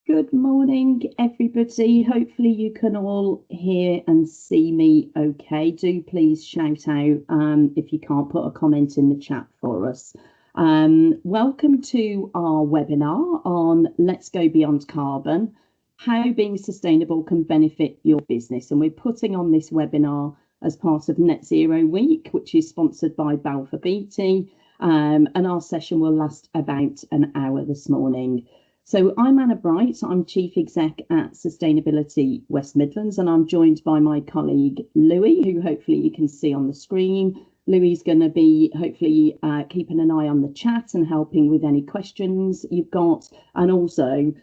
Good morning, everybody. Hopefully you can all hear and see me okay. Do please shout out if you can't put a comment in the chat for us. Welcome to our webinar on Let's Go Beyond Carbon, how being sustainable can benefit your business. And we're putting on this webinar as part of Net Zero Week, which is sponsored by Balfour Beatty. And our session will last about an hour this morning. So I'm Anna Bright, I'm Chief Exec at Sustainability West Midlands, and I'm joined by my colleague Louis, who hopefully you can see on the screen. Louis is going to be hopefully keeping an eye on the chat and helping with any questions you've got, and also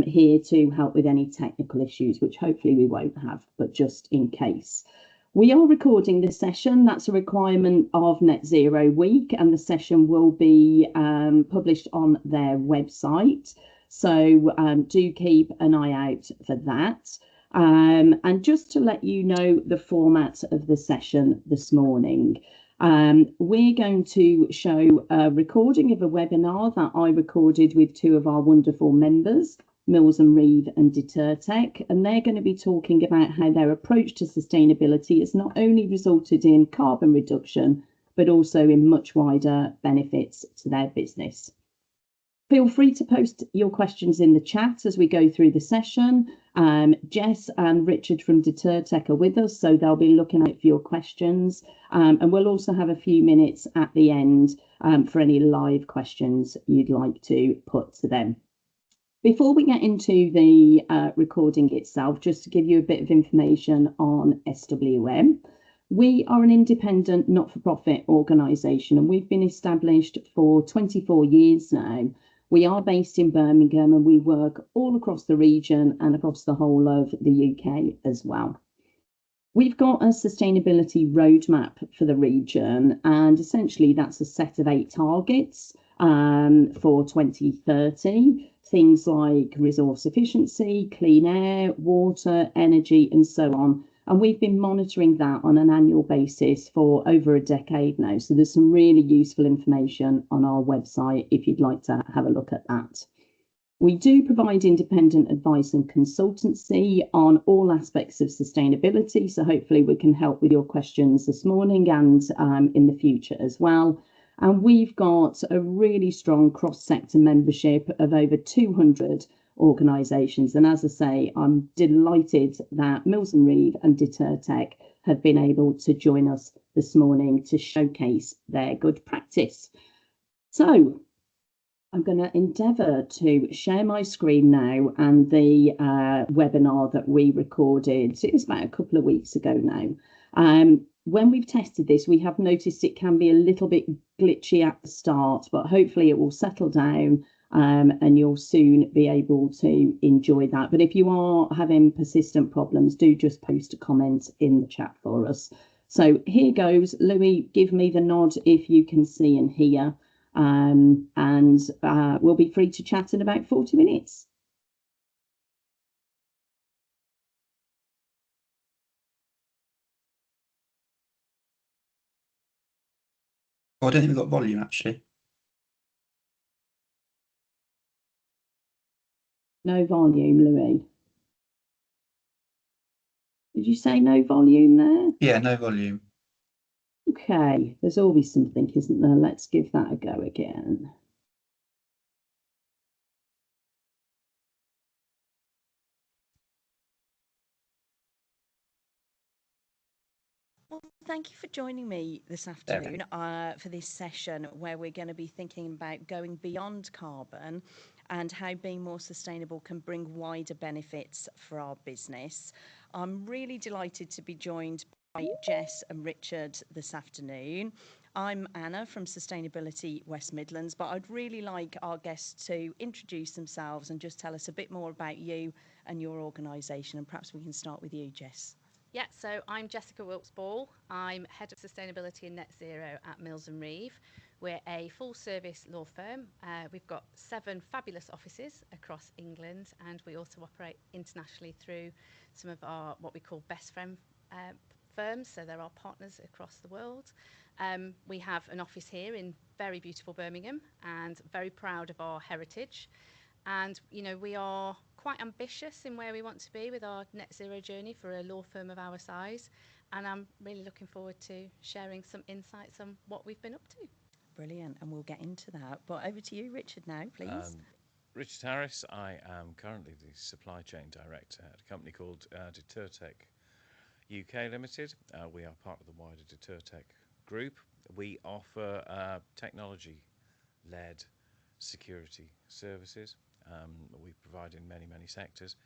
here to help with any technical issues, which hopefully we won't have, but just in case. We are recording this session. That's a requirement of Net Zero Week, and the session will be published on their website. So do keep an eye out for that. And just to let you know the format of the session this morning, we're going to show a recording of a webinar that I recorded with two of our wonderful members, Mills and Reeve and Detertech, and they're going to be talking about how their approach to sustainability has not only resulted in carbon reduction, but also in much wider benefits to their business. Feel free to post your questions in the chat as we go through the session. Jess and Richard from Detertech are with us, so they'll be looking out for your questions. And we'll also have a few minutes at the end for any live questions you'd like to put to them. Before we get into the recording itself, just to give you a bit of information on SWM. We are an independent, not-for-profit organisation, and we've been established for 24 years now. We are based in Birmingham, and we work all across the region and across the whole of the UK as well. We've got a sustainability roadmap for the region, and essentially that's a set of 8 targets for 2030. Things like resource efficiency, clean air, water, energy, and so on. And we've been monitoring that on an annual basis for over a decade now. So there's some really useful information on our website if you'd like to have a look at that. We do provide independent advice and consultancy on all aspects of sustainability. So hopefully we can help with your questions this morning and in the future as well. And we've got a really strong cross-sector membership of over 200 organisations. And as I say, I'm delighted that Mills and Reeve and Detertech have been able to join us this morning to showcase their good practice. So I'm going to endeavour to share my screen now and the webinar that we recorded. It was about a couple of weeks ago now. When we've tested this, we have noticed it can be a little bit glitchy at the start, but hopefully it will settle down and you'll soon be able to enjoy that. But if you are having persistent problems, do just post a comment in the chat for us. So here goes. Louis, give me the nod if you can see and hear, and we'll be free to chat in about 40 minutes. Oh, I don't think we've got volume actually. No volume, Louis. Did you say no volume there? Yeah, no volume. Okay, there's always something, isn't there? Let's give that a go again. Well, thank you for joining me this afternoon for this session where we're going to be thinking about going beyond carbon and how being more sustainable can bring wider benefits for our business. I'm really delighted to be joined by Jess and Richard this afternoon. I'm Anna from Sustainability West Midlands, but I'd really like our guests to introduce themselves and just tell us a bit more about you and your organisation, and perhaps we can start with you, Jess. Yeah, so I'm Jessica Wilkes-Ball. I'm Head of Sustainability and Net Zero at Mills and Reeve. We're a full-service law firm. We've got 7 fabulous offices across England, and we also operate internationally through some of our what we call best friend firms, so they're our partners across the world. We have an office here in very beautiful Birmingham and very proud of our heritage. And, you know, we are quite ambitious in where we want to be with our net zero journey for a law firm of our size. And I'm really looking forward to sharing some insights on what we've been up to. Brilliant, and we'll get into that. But over to you, Richard, now, please. Richard Harris. I am currently the supply chain director at a company called Detertech UK Limited. We are part of the wider Detertech group. We offer technology-led security services. We provide in many, many sectors.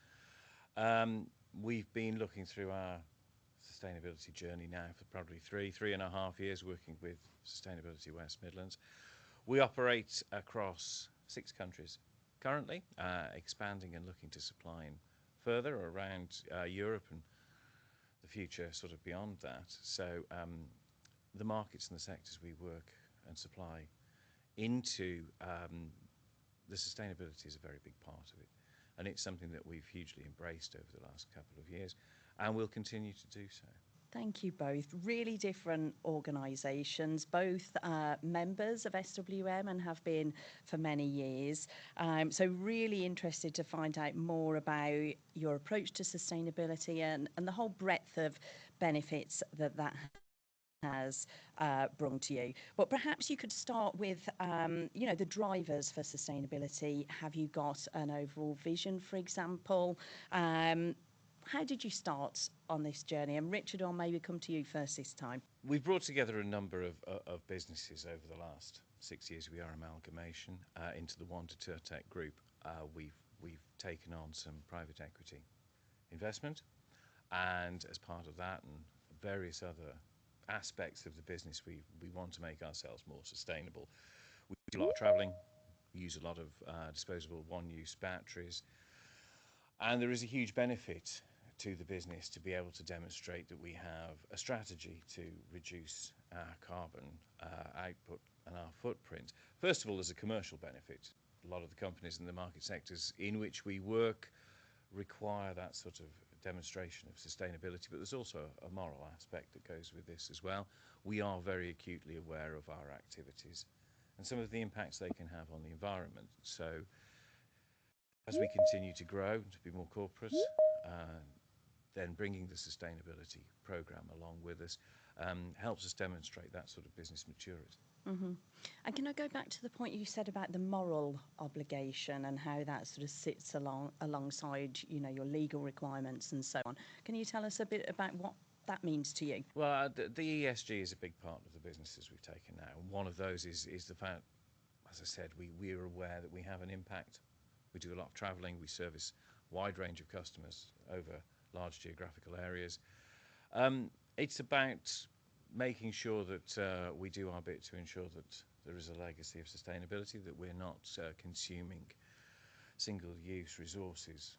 We've been looking through our sustainability journey now for probably 3.5 years, working with Sustainability West Midlands. We operate across 6 countries currently, expanding and looking to supply in further around Europe and the future sort of beyond that. So the markets and the sectors we work and supply into, the sustainability is a very big part of it. And it's something that we've hugely embraced over the last couple of years, and we'll continue to do so. Thank you both. Really different organisations, both members of SWM and have been for many years. So really interested to find out more about your approach to sustainability and the whole breadth of benefits that has brought to you. But perhaps you could start with, the drivers for sustainability. Have you got an overall vision, for example? How did you start on this journey? And Richard, I'll maybe come to you first this time. We've brought together a number of businesses over the last 6 years. We are amalgamation into the one Detertech group. We've taken on some private equity investment, and as part of that and various other aspects of the business, we want to make ourselves more sustainable. We do a lot of travelling, we use a lot of disposable one-use batteries, and there is a huge benefit to the business to be able to demonstrate that we have a strategy to reduce our carbon output and our footprint. First of all, there's a commercial benefit. A lot of the companies in the market sectors in which we work require that sort of demonstration of sustainability, but there's also a moral aspect that goes with this as well. We are very acutely aware of our activities and some of the impacts they can have on the environment. So as we continue to grow, to be more corporate, then bringing the sustainability programme along with us helps us demonstrate that sort of business maturity. Mm-hmm. And can I go back to the point you said about the moral obligation and how that sort of sits alongside, your legal requirements and so on? Can you tell us a bit about what that means to you? Well, the ESG is a big part of the businesses we've taken now. And one of those is the fact, as I said, we're aware that we have an impact. We do a lot of travelling. We service a wide range of customers over large geographical areas. It's about making sure that we do our bit to ensure that there is a legacy of sustainability, that we're not consuming single-use resources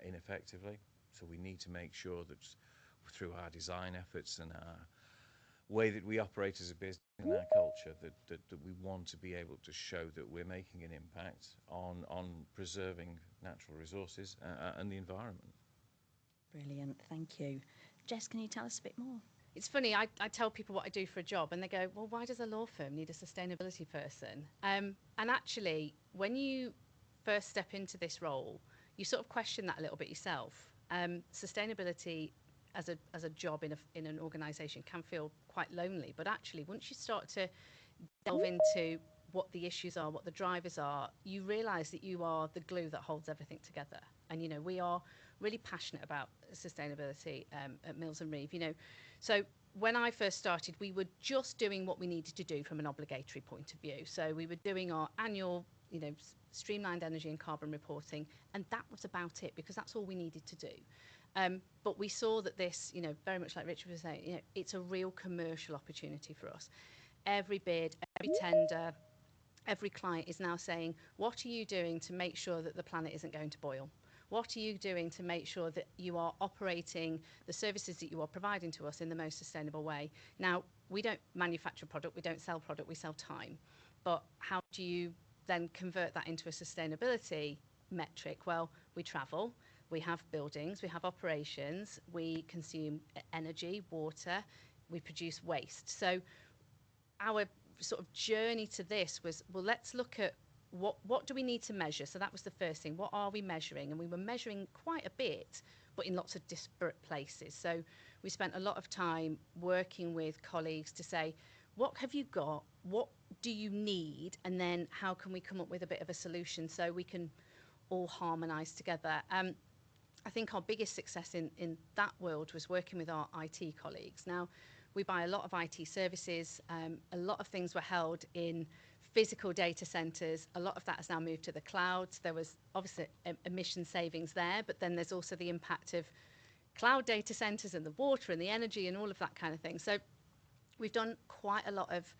ineffectively. So we need to make sure that through our design efforts and our way that we operate as a business and our culture, that we want to be able to show that we're making an impact on preserving natural resources and the environment. Brilliant, thank you. Jess, can you tell us a bit more? It's funny, I tell people what I do for a job and they go, well, why does a law firm need a sustainability person? And actually, when you first step into this role, you sort of question that a little bit yourself. Sustainability as a job in an organisation can feel quite lonely, but actually once you start to delve into what the issues are, what the drivers are, you realise that you are the glue that holds everything together. And we are really passionate about sustainability at Mills and Reeve. So when I first started, we were just doing what we needed to do from an obligatory point of view. So we were doing our annual, streamlined energy and carbon reporting, and that was about it, because that's all we needed to do. But we saw that this, very much like Richard was saying, it's a real commercial opportunity for us. Every bid, every tender, every client is now saying, what are you doing to make sure that the planet isn't going to boil? What are you doing to make sure that you are operating the services that you are providing to us in the most sustainable way? Now, we don't manufacture product, we don't sell product, we sell time. But how do you then convert that into a sustainability metric? Well, we travel, we have buildings, we have operations, we consume energy, water, we produce waste. So our sort of journey to this was, well, let's look at what do we need to measure? So that was the first thing. What are we measuring? And we were measuring quite a bit, but in lots of disparate places. So we spent a lot of time working with colleagues to say, what have you got? What do you need? And then how can we come up with a bit of a solution so we can all harmonise together? I think our biggest success in that world was working with our IT colleagues. Now, we buy a lot of IT services. A lot of things were held in physical data centres. A lot of that has now moved to the cloud. There was obviously emission savings there, but then there's also the impact of cloud data centres and the water and the energy and all of that kind of thing. So we've done quite a lot of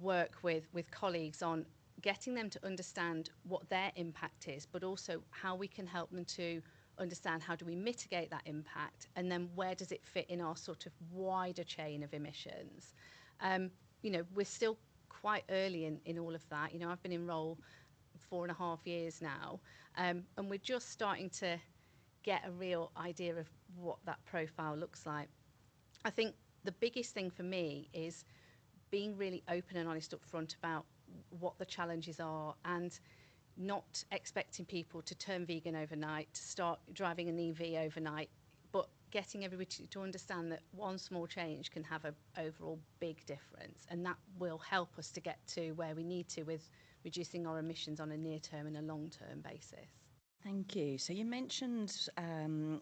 work with colleagues on getting them to understand what their impact is, but also how we can help them to understand how do we mitigate that impact, and then where does it fit in our sort of wider chain of emissions. We're still quite early in all of that. I've been in role 4.5 years now, and we're just starting to get a real idea of what that profile looks like. I think the biggest thing for me is being really open and honest up front about what the challenges are, and not expecting people to turn vegan overnight, to start driving an EV overnight, but getting everybody to understand that one small change can have an overall big difference, and that will help us to get to where we need to with reducing our emissions on a near-term and a long-term basis. Thank you. So you mentioned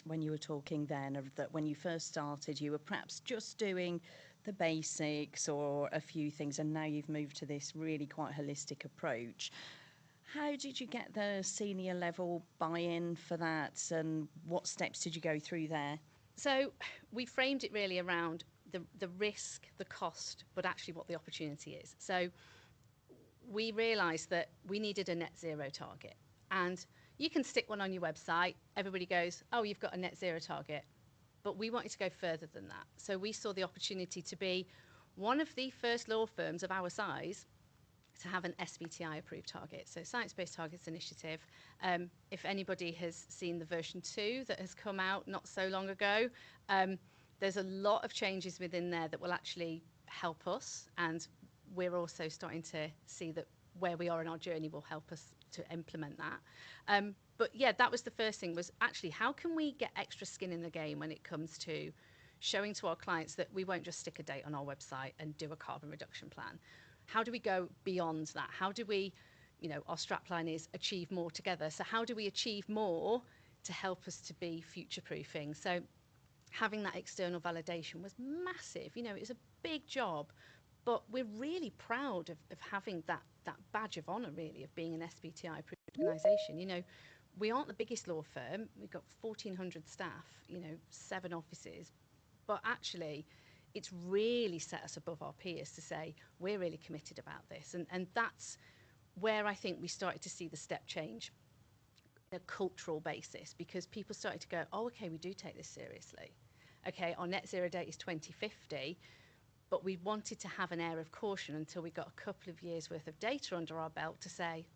when you were talking then of that when you first started, you were perhaps just doing the basics or a few things, and now you've moved to this really quite holistic approach. How did you get the senior level buy-in for that, and what steps did you go through there? So we framed it really around the risk, the cost, but actually what the opportunity is. So we realised that we needed a net zero target, and you can stick one on your website. Everybody goes, oh, you've got a net zero target. But we wanted to go further than that. So we saw the opportunity to be one of the first law firms of our size to have an SBTI approved target, so Science Based Targets Initiative. If anybody has seen the version 2 that has come out not so long ago, there's a lot of changes within there that will actually help us, and we're also starting to see that where we are in our journey will help us to implement that. But yeah, that was the first thing, was actually how can we get extra skin in the game when it comes to showing to our clients that we won't just stick a date on our website and do a carbon reduction plan. How do we go beyond that? How do we, our strapline is achieve more together. So how do we achieve more to help us to be future proofing? So having that external validation was massive. It was a big job, but we're really proud of having that badge of honour, really, of being an SBTI approved organisation. We aren't the biggest law firm. We've got 1,400 staff, 7 offices, but actually it's really set us above our peers to say we're really committed about this, and that's where I think we started to see the step change on a cultural basis, because people started to go, oh, okay, we do take this seriously. Okay, our net zero date is 2050, but we wanted to have an air of caution until we got a couple of years worth of data under our belt to say,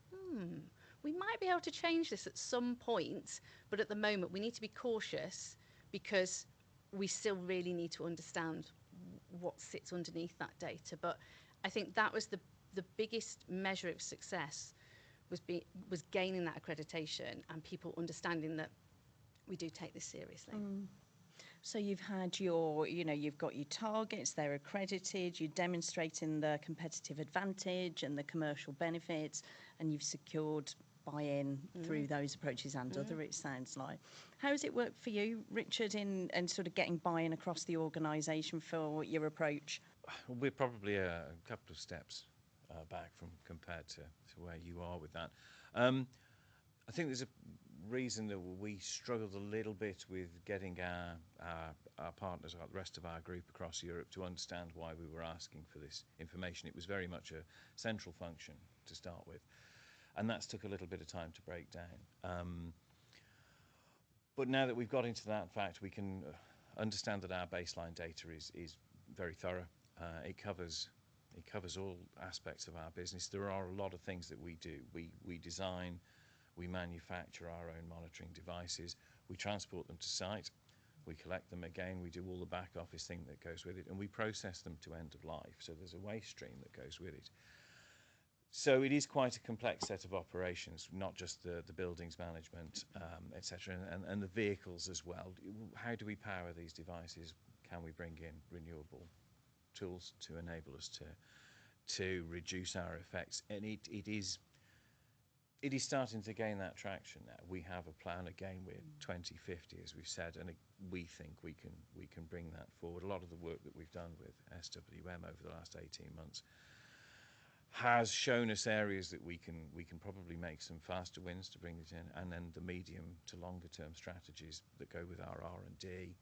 we might be able to change this at some point, but at the moment we need to be cautious because we still really need to understand what sits underneath that data. But I think that was the biggest measure of success, was gaining that accreditation and people understanding that we do take this seriously. So you've had you've got your targets, they're accredited, you're demonstrating the competitive advantage and the commercial benefits, and you've secured buy-in through those approaches and other, it sounds like. How has it worked for you, Richard, in sort of getting buy-in across the organisation for your approach? We're probably a couple of steps back from compared to where you are with that. I think there's a reason that we struggled a little bit with getting our partners, the rest of our group across Europe, to understand why we were asking for this information. It was very much a central function to start with, and that's took a little bit of time to break down. But now that we've got into that fact, we can understand that our baseline data is very thorough. It covers all aspects of our business. There are a lot of things that we do. We design, we manufacture our own monitoring devices, we transport them to site, we collect them again, we do all the back office thing that goes with it, and we process them to end of life. So there's a waste stream that goes with it. So it is quite a complex set of operations, not just the buildings management, etc., and the vehicles as well. How do we power these devices? Can we bring in renewable tools to enable us to reduce our effects? And it is starting to gain that traction now. We have a plan again with 2050, as we've said, and we think we can bring that forward. A lot of the work that we've done with SWM over the last 18 months has shown us areas that we can probably make some faster wins to bring it in, and then the medium to longer term strategies that go with our R&D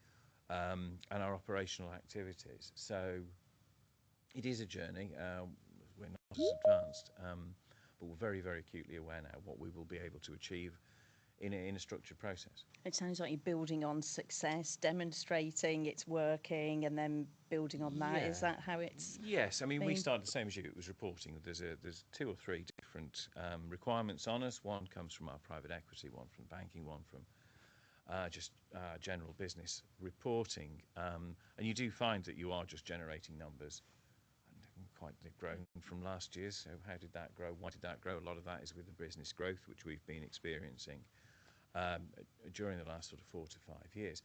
and our operational activities. So it is a journey. We're not as advanced, but we're very, very acutely aware now what we will be able to achieve in a structured process. It sounds like you're building on success, demonstrating it's working, and then building on that. Yeah. Is that how it's? Yes, I mean, we been? started the same as you. It was reporting. There's 2 or 3 different requirements on us. One comes from our private equity, one from banking, one from just general business reporting. And you do find that you are just generating numbers. They've grown from last year. So how did that grow? Why did that grow? A lot of that is with the business growth, which we've been experiencing during the last sort of 4 to 5 years.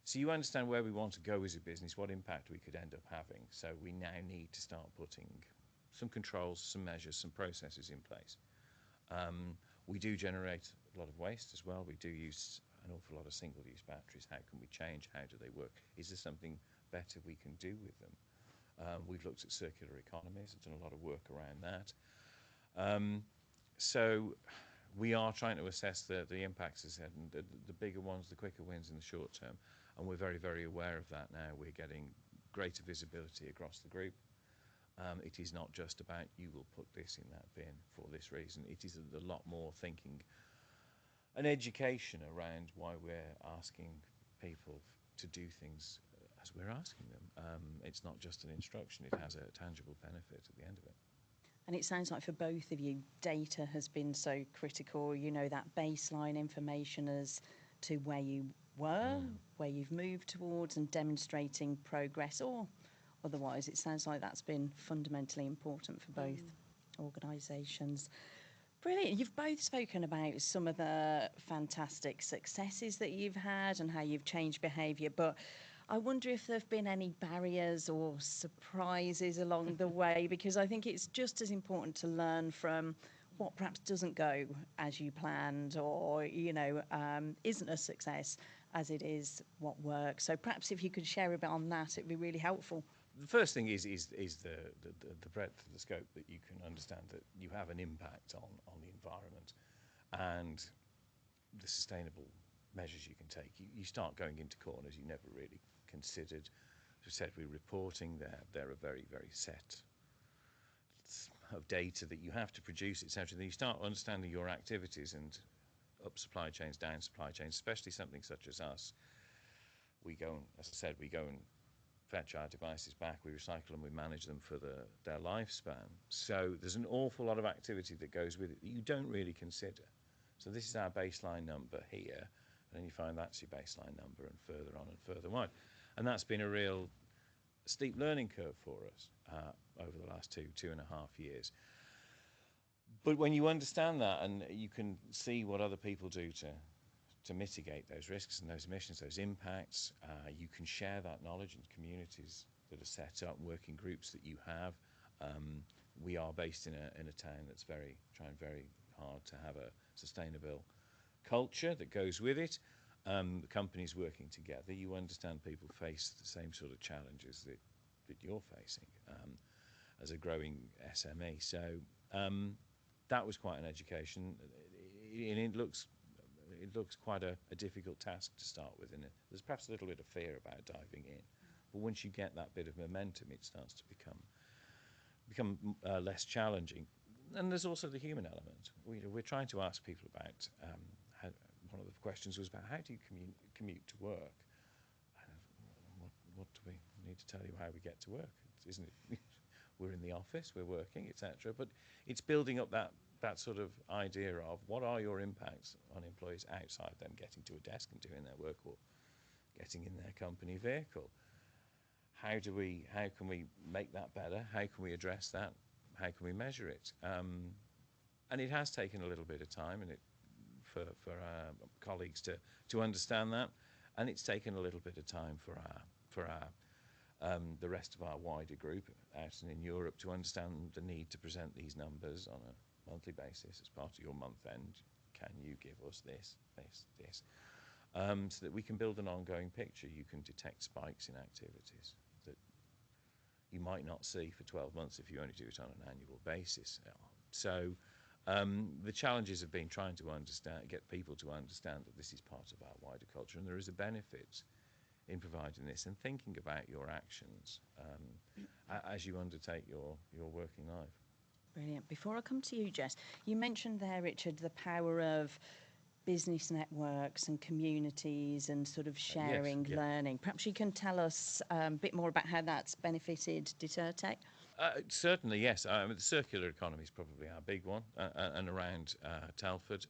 So you understand where we want to go as a business, what impact we could end up having. So we now need to start putting some controls, some measures, some processes in place. We do generate a lot of waste as well. We do use an awful lot of single-use batteries. How can we change? How do they work? Is there something better we can do with them? We've looked at circular economies and done a lot of work around that. So we are trying to assess the impacts, as I said, and the bigger ones, the quicker wins in the short term. And we're very, very aware of that now. We're getting greater visibility across the group. It is not just about you will put this in that bin for this reason. It is a lot more thinking and education around why we're asking people to do things as we're asking them. It's not just an instruction, it has a tangible benefit at the end of it. And it sounds like for both of you, data has been so critical, that baseline information as to where you were, where you've moved towards, and demonstrating progress, or otherwise. It sounds like that's been fundamentally important for both organisations. Brilliant. You've both spoken about some of the fantastic successes that you've had and how you've changed behaviour, but I wonder if there have been any barriers or surprises along the way, because I think it's just as important to learn from what perhaps doesn't go as you planned, or isn't a success, as it is what works. So perhaps if you could share a bit on that, it'd be really helpful. The first thing is the breadth of the scope, that you can understand that you have an impact on the environment and the sustainable measures you can take. You start going into corners you never really considered. As we said, we're reporting there are very, very set of data that you have to produce, etc. Then you start understanding your activities and up supply chains, down supply chains, especially something such as us. We go and, as I said, we go and fetch our devices back, we recycle them, we manage them for their lifespan. So there's an awful lot of activity that goes with it that you don't really consider. So this is our baseline number here, and then you find that's your baseline number, and further on and further on. And that's been a real steep learning curve for us over the last 2.5 years. But when you understand that, and you can see what other people do to mitigate those risks and those emissions, those impacts, you can share that knowledge in communities that are set up, working groups that you have. We are based in a town that's trying very hard to have a sustainable culture that goes with it. The companies working together, you understand people face the same sort of challenges that you're facing as a growing SME. So that was quite an education, and it looks quite a difficult task to start with, and there's perhaps a little bit of fear about diving in. But once you get that bit of momentum, it starts to become less challenging. And there's also the human element. We're trying to ask people about one of the questions was about how do you commute to work? What do we need to tell you how we get to work? Isn't it? We're in the office, we're working, etc. But it's building up that sort of idea of what are your impacts on employees outside them getting to a desk and doing their work, or getting in their company vehicle. How can we make that better? How can we address that? how can we measure it? And it has taken a little bit of time, and for our colleagues to understand that, and it's taken a little bit of time for the rest of our wider group out and in Europe to understand the need to present these numbers on a monthly basis as part of your month end. Can you give us this, so that we can build an ongoing picture? You can detect spikes in activities that you might not see for 12 months if you only do it on an annual basis. So the challenges have been trying to get people to understand that this is part of our wider culture, and there is a benefit in providing this and thinking about your actions as you undertake your working life. Brilliant. Before I come to you, Jess, you mentioned there, Richard, the power of business networks and communities and sort of sharing, learning. Perhaps you can tell us a bit more about how that's benefited Detertech? Certainly, yes. The circular economy is probably our big one, and around Telford.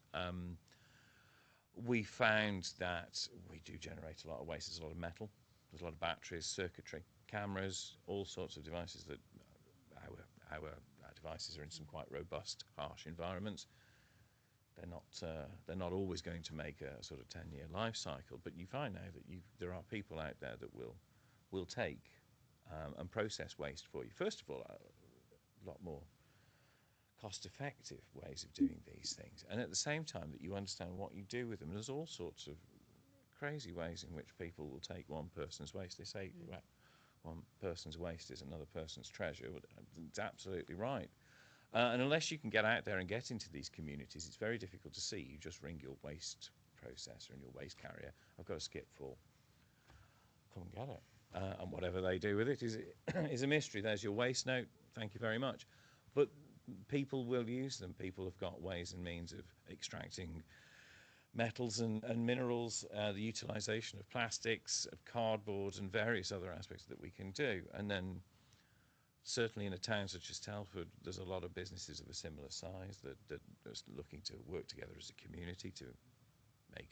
We found that we do generate a lot of waste. There's a lot of metal, there's a lot of batteries, circuitry, cameras, all sorts of devices that our devices are in some quite robust, harsh environments. They're not always going to make a sort of 10-year life cycle, but you find now that there are people out there that will take and process waste for you. First of all, a lot more cost-effective ways of doing these things, and at the same time that you understand what you do with them. There's all sorts of crazy ways in which people will take one person's waste. They say one person's waste is another person's treasure. It's absolutely right. And unless you can get out there and get into these communities, it's very difficult to see. You just ring your waste processor and your waste carrier. I've got a skip full. Come and get it. And whatever they do with it is a mystery. There's your waste note. Thank you very much. But people will use them. People have got ways and means of extracting metals and minerals, the utilisation of plastics, of cardboard, and various other aspects that we can do. And then certainly in a town such as Telford, there's a lot of businesses of a similar size that are looking to work together as a community to make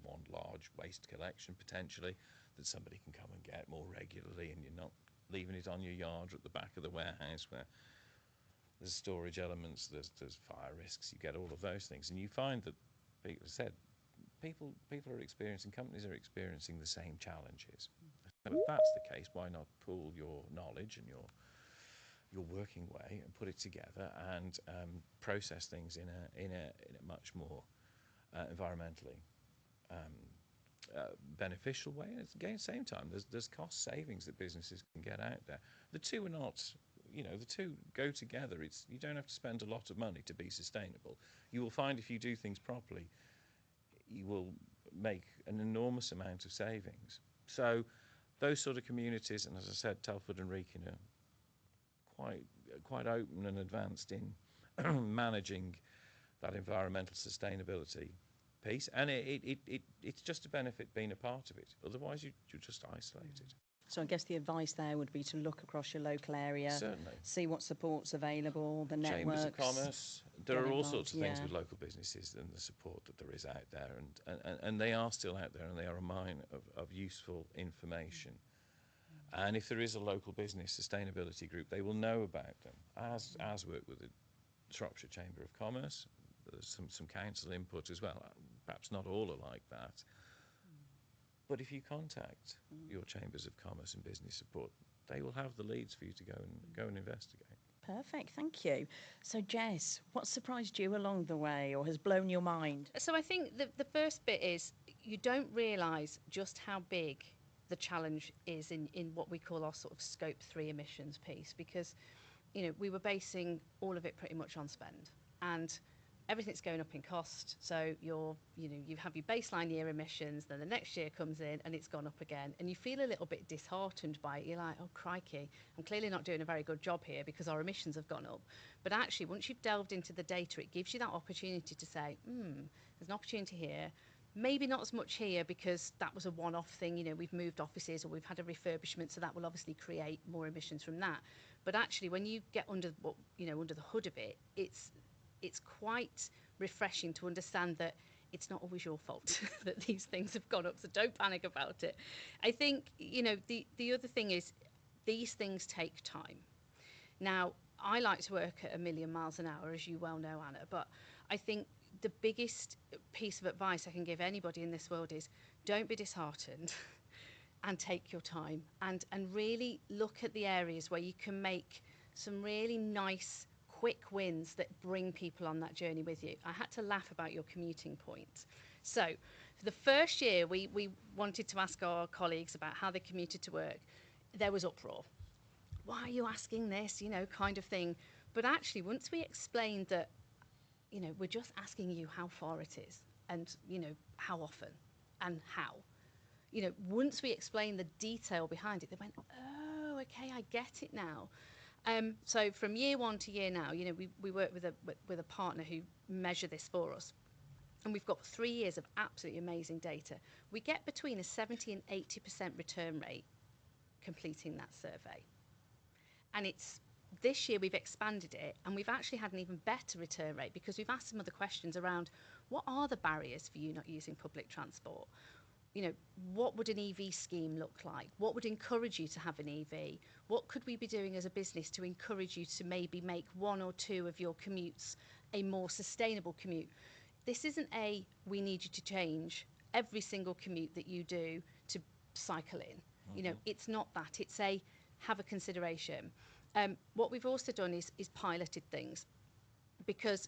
one large waste collection potentially that somebody can come and get more regularly, and you're not leaving it on your yard or at the back of the warehouse where there's storage elements, there's fire risks, you get all of those things. And you find that people are experiencing, companies are experiencing the same challenges. But if that's the case, why not pool your knowledge and your working way and put it together and process things in a much more environmentally beneficial way. And again, at the same time, there's cost savings that businesses can get out there. The two are not, the two go together. You don't have to spend a lot of money to be sustainable. You will find if you do things properly, you will make an enormous amount of savings. So those sort of communities, and as I said, Telford and Wrekin are quite open and advanced in managing that environmental sustainability piece, and it's just a benefit being a part of it. Otherwise, you're just isolated. So I guess the advice there would be to look across your local area, Certainly. See what support's available, the networks. Chambers of Commerce. There are all involved, sorts of things with local businesses and the support that there is out there, and they are still out there, and they are a mine of useful information. And if there is a local business sustainability group, they will know about them, as work with the Shropshire Chamber of Commerce. There's some council input as well. Perhaps not all are like that. But if you contact your chambers of commerce and business support, they will have the leads for you to go and investigate. Perfect, thank you. So Jess, what surprised you along the way or has blown your mind? So I think the first bit is you don't realise just how big the challenge is in what we call our sort of scope 3 emissions piece, because we were basing all of it pretty much on spend, and everything's going up in cost. So you have your baseline year emissions, then the next year comes in and it's gone up again, and you feel a little bit disheartened by it. You're like, oh crikey, I'm clearly not doing a very good job here because our emissions have gone up. But actually, once you've delved into the data, it gives you that opportunity to say, there's an opportunity here. Maybe not as much here because that was a one-off thing. We've moved offices or we've had a refurbishment, so that will obviously create more emissions from that. But actually, when you get under the hood of it, it's quite refreshing to understand that it's not always your fault that these things have gone up, so don't panic about it. I think, the other thing is these things take time. Now, I like to work at 1,000,000 miles an hour, as you well know, Anna, but I think the biggest piece of advice I can give anybody in this world is don't be disheartened and take your time and really look at the areas where you can make some really nice, quick wins that bring people on that journey with you. I had to laugh about your commuting point. So for the first year, we wanted to ask our colleagues about how they commuted to work. There was uproar. Why are you asking this, kind of thing. But actually, once we explained that, we're just asking you how far it is and, how often and how, once we explained the detail behind it, they went, oh, okay, I get it now. So from year one to year now, we work with a partner who measure this for us. And we've got 3 years of absolutely amazing data. We get between a 70 and 80% return rate completing that survey. And this year we've expanded it and we've actually had an even better return rate because we've asked some other questions around what are the barriers for you not using public transport? What would an EV scheme look like? What would encourage you to have an EV? What could we be doing as a business to encourage you to maybe make 1 or 2 of your commutes a more sustainable commute? This isn't we need you to change every single commute that you do to cycle in. It's not that. It's have a consideration. What we've also done is piloted things because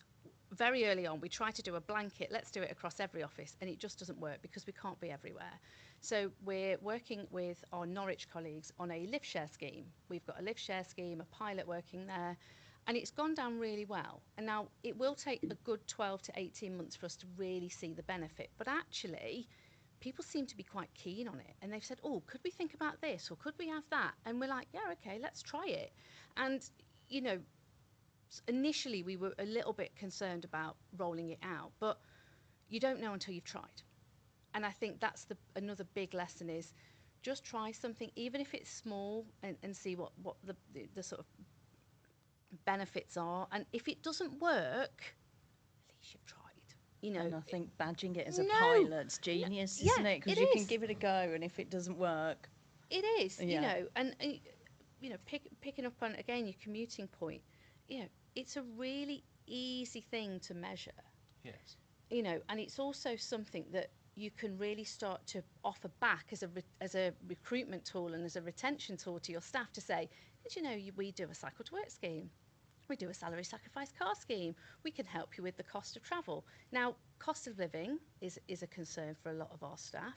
very early on we tried to do a blanket, let's do it across every office, and it just doesn't work because we can't be everywhere. So we're working with our Norwich colleagues on a lift share scheme. We've got a lift share scheme, a pilot working there, and it's gone down really well. And now it will take a good 12 to 18 months for us to really see the benefit. But actually, people seem to be quite keen on it. And they've said, oh, could we think about this? Or could we have that? And we're like, yeah, okay, let's try it. And, initially we were a little bit concerned about rolling it out. But you don't know until you've tried. And I think that's another big lesson is just try something, even if it's small, and see what the sort of benefits are. And if it doesn't work, at least you've tried. And I think badging it as a No. pilot's genius, isn't it? Because you is. can give it a go, and if it doesn't work, it is. Yeah. And picking up on again your commuting point. It's a really easy thing to measure. Yes. And it's also something that you can really start to offer back as a recruitment tool and as a retention tool to your staff to say, we do a cycle to work scheme. We do a salary sacrifice car scheme. We can help you with the cost of travel. Now, cost of living is a concern for a lot of our staff,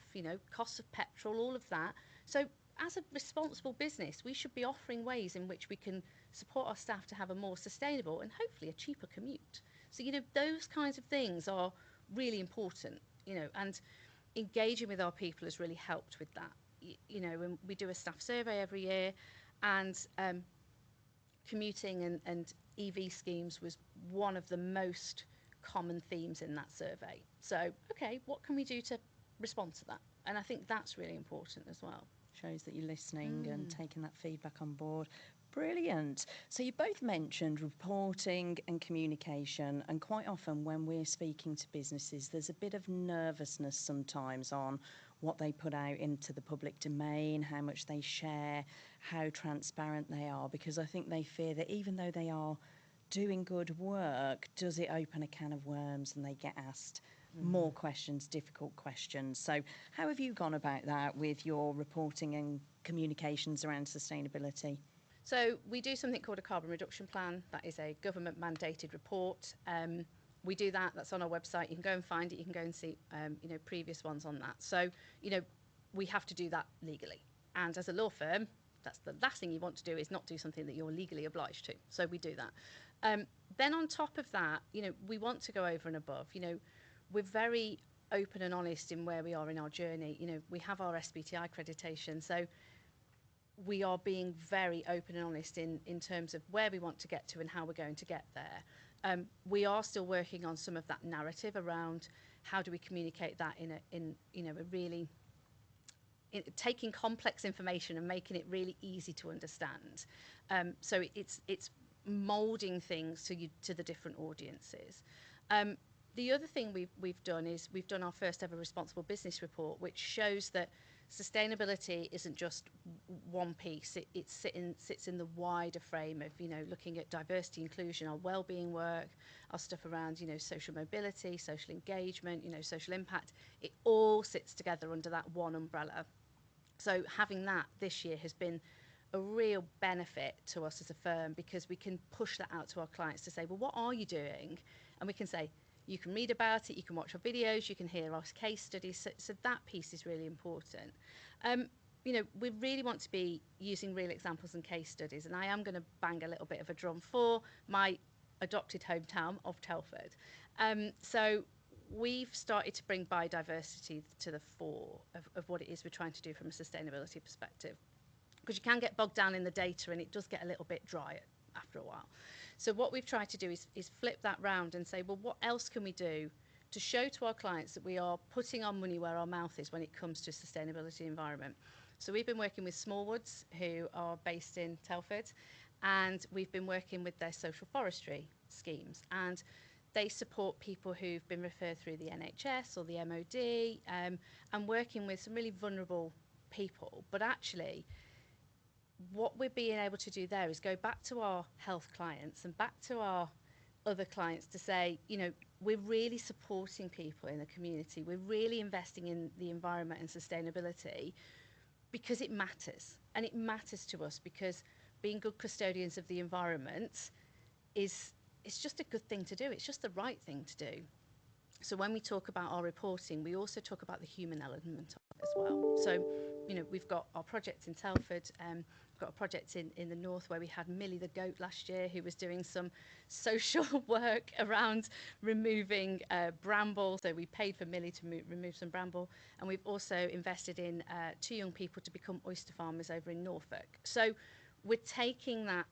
cost of petrol, all of that. So as a responsible business, we should be offering ways in which we can support our staff to have a more sustainable and hopefully a cheaper commute. So, those kinds of things are really important, and engaging with our people has really helped with that. And we do a staff survey every year, and commuting and EV schemes was one of the most common themes in that survey. So, okay, what can we do to respond to that? And I think that's really important as well. shows that you're listening and taking that feedback on board. Brilliant. So you both mentioned reporting and communication, and quite often when we're speaking to businesses, there's a bit of nervousness sometimes on what they put out into the public domain, how much they share, how transparent they are, because I think they fear that even though they are doing good work, does it open a can of worms and they get asked more questions, difficult questions. So how have you gone about that with your reporting and communications around sustainability? So we do something called a carbon reduction plan. That is a government mandated report. We do that. That's on our website. You can go and find it. You can go and see, previous ones on that. So, we have to do that legally. And as a law firm, that's the last thing you want to do is not do something that you're legally obliged to. So we do that. Then on top of that, we want to go over and above. We're very open and honest in where we are in our journey. We have our SBTI accreditation. So we are being very open and honest in terms of where we want to get to and how we're going to get there. We are still working on some of that narrative around how do we communicate that in a really taking complex information and making it really easy to understand. So it's moulding things to the different audiences. The other thing we've done is we've done our first ever responsible business report, which shows that sustainability isn't just one piece. It sits in the wider frame of, you know, looking at diversity, inclusion, our wellbeing work, our stuff around, you know, social mobility, social engagement, you know, social impact. It all sits together under that one umbrella. So having that this year has been a real benefit to us as a firm, because we can push that out to our clients to say, well, what are you doing? And we can say, you can read about it, you can watch our videos, you can hear our case studies. So that piece is really important. You know, we really want to be using real examples and case studies, and I am going to bang a little bit of a drum for my adopted hometown of Telford. So we've started to bring biodiversity to the fore of what it is we're trying to do from a sustainability perspective, because you can get bogged down in the data and it does get a little bit dry after a while. So what we've tried to do is flip that round and say, well, what else can we do to show to our clients that we are putting our money where our mouth is when it comes to sustainability environment. So we've been working with Smallwoods, who are based in Telford, and we've been working with their social forestry schemes, and they support people who've been referred through the NHS or the MOD, and working with some really vulnerable people. But actually, what we're being able to do there is go back to our health clients and back to our other clients to say, you know, we're really supporting people in the community. We're really investing in the environment and sustainability because it matters. And it matters to us because being good custodians of the environment it's just a good thing to do. It's just the right thing to do. So when we talk about our reporting, we also talk about the human element of it as well. So, you know, we've got our projects in Telford, we've got a project in the north where we had Millie the goat last year, who was doing some social work around removing bramble. So we paid for Millie to remove some bramble. And we've also invested in 2 young people to become oyster farmers over in Norfolk. So we're taking that